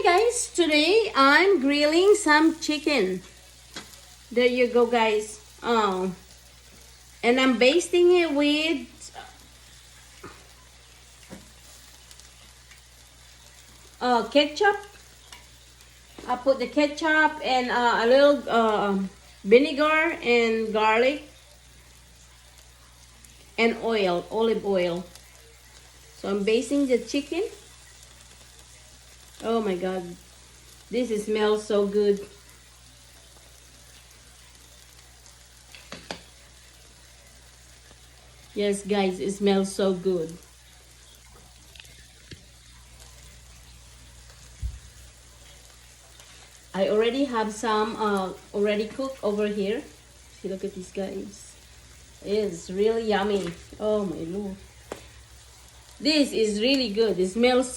Hi guys, today I'm grilling some chicken. There you go guys. And I'm basting it with ketchup. I put the ketchup and a little vinegar and garlic and oil, olive oil. So I'm basting the chicken. Oh my god, this smells so good. Yes guys, it smells so good. I already have some already cooked over here. See, look at this guys. It's really yummy. Oh my lord. This is really good. It smells so